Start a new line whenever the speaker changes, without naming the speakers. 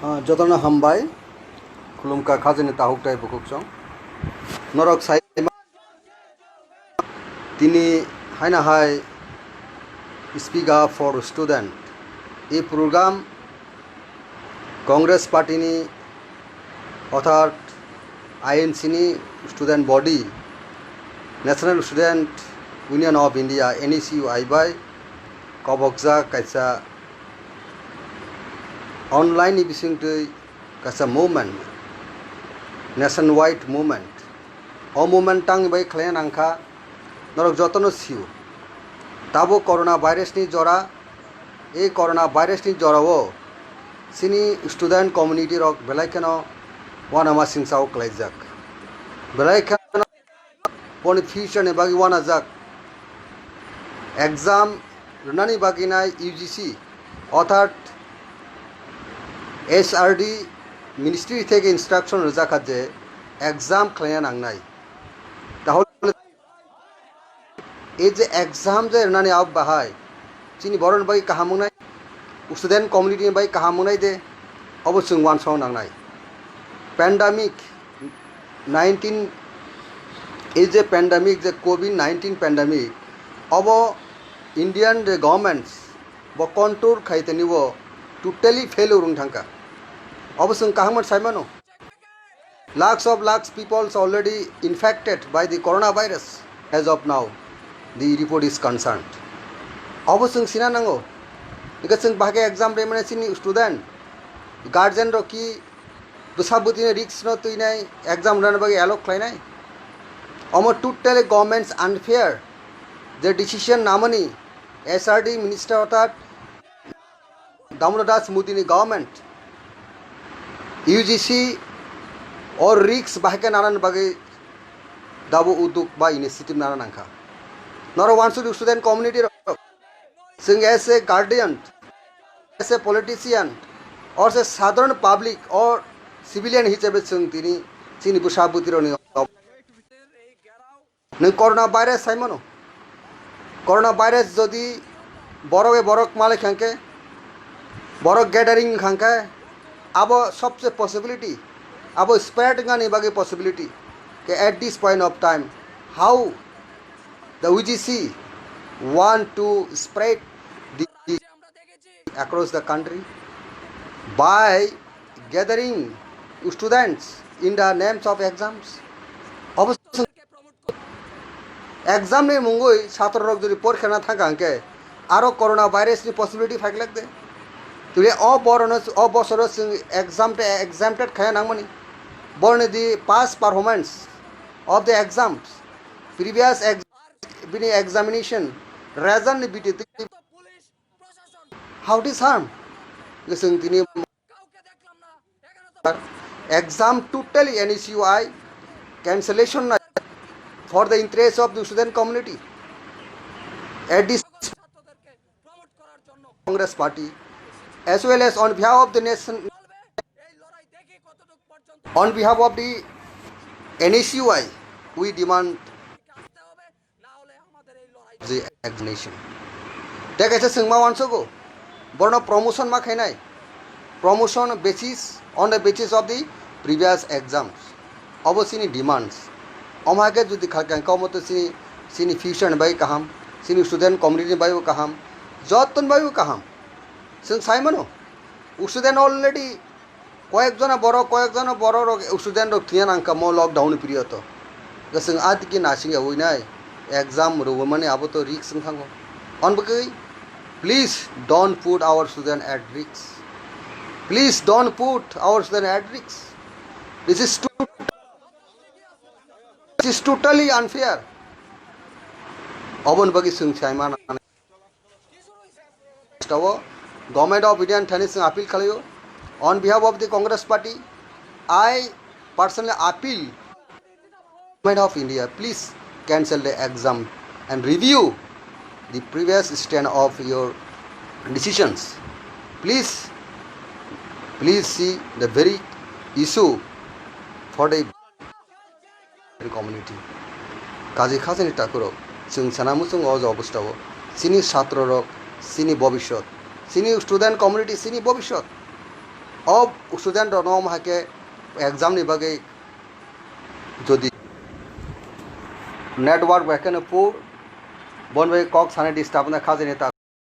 Jotana Hambai, Kulumka Kazan Tahuktai Bukuksong, Norok Sai Tini Haina Hai Speaker for Student. A program Congress Party ni Author INC ni Student Body National Student Union of India NECU IBI Kobokza Kaisa online bising tu kasa movement nationwide movement o movement tang bai khlayan angkha norok jotono siu tabo corona virus ni jora ei corona virus ni jora o sini student community rok belai keno wana ma singsao klaijak belai keno poni future ne bagi wana jak exam runani bagi nai UGC অর্থাৎ SRD ministry থেকে instruction রাখা যে exam clear নাংনাই তাহলে এই যে exam যে রানি আব বাহাই চিনি বরন বাই কাহামুনাই স্টুডেন্ট কমিউনিটি বাই কাহামুনাই দে অবশ্যই ওয়ান সং নাংনাই প্যান্ডামিক 19 এই যে প্যান্ডামিক যে কোভিড-19 প্যান্ডামিক অব ইন্ডিয়ান যে গভর্নমেন্টস ব কন্ট্রোল খাইতে নিব টোটালি ফেল উরুং থাকা অবশ্যই কাহামত সাইমানো lakhs of people already infected by the coronavirus as of now the report is concerned অবশ্যই সিনা নাঙ্গো একাসং বাকে এক্সাম রে মানে সিনি স্টুডেন্ট গার্জিয়ান র কি বুসাবুতি রিস্ক ন তুই নাই এক্সাম রান বাকে অ্যালোক খাই নাই অমর টোটালি গভর্নমেন্টস আনফেয়ার যে ডিসিশন নামনি SRD মিনিস্টার অর্থাৎ দামোদর দাস মোদিনী গভর্নমেন্ট UGC और रिक्स बाहेके नानान बागे दाबो उद्योग बा इनिशिएटिव नानान आंखा नरो वांस टू स्टूडेंट कम्युनिटी सिंग as a guardian as a politician और से साधारण पब्लिक और सिविलियन हिसाबे जों तिनि चिनि बुसाबुतिर नों कोरोना भाइरास साइमनो कोरोना भाइरास जदि बरके बरक माले खांके बरक गैदरिंग खांके अब सबसे पॉसिबिलिटी अब स्प्रेड गाने बागे पॉसिबिलिटी कि at this point of time how the UGC want to spread the across the country by gathering students in the names of exams অবশ্য एग्जाम ने मुंगई छात्र रोग যদি পরীক্ষা না থাকা আঙ্কে আরো করোনা ভাইরাস নি পসিবিলিটি ফাইক লাগদে তুই অবসর exempted খায় নাংমানি born the past performance of the exams previous examination reason biti how it is harm listen tini exam totally NECUI cancellation for the interest of the student community at this Congress party as well as on behalf of the nation on behalf of the NECUI we demand the examination take as a singma wansoko borno promotion ma khainai promotion basis on the basis of the previous exams obosini demands omage jodi khalkan komoto sini fusion bai kaham sini student community bai kaham joton bai kaham sing saimano student already কয়েকজনা বড় student থিয়ান আঙ্কা মো lockdown period গসং আদ কি নাসিং হইনাই एग्जाम রব মানে আবো তো রিস্ক থাঙ্গো অনবকই please don't put our student at risk please don't put our student at risk this is totally unfair অবন বগি সুং চাইমান স্টাও গভর্নমেন্ট অফ ইন্ডিয়ান থানিস আপিল খালিও on behalf of the Congress party I personally appeal government of India please cancel the exam and review the previous stand of your decisions please see the very issue for the community kaje khazani takuro जों सानामुसुं अज अबस्थाव सिनी छात्र रक सिनी भविष्यत सिनी student community सिनी भविष्यत अब स्टूडेंट रनम हाके एग्जाम नि बागै जदि नेटवर्क बेखने पू बन भाई कक साने डिस्टार्ब ना खाजे नेता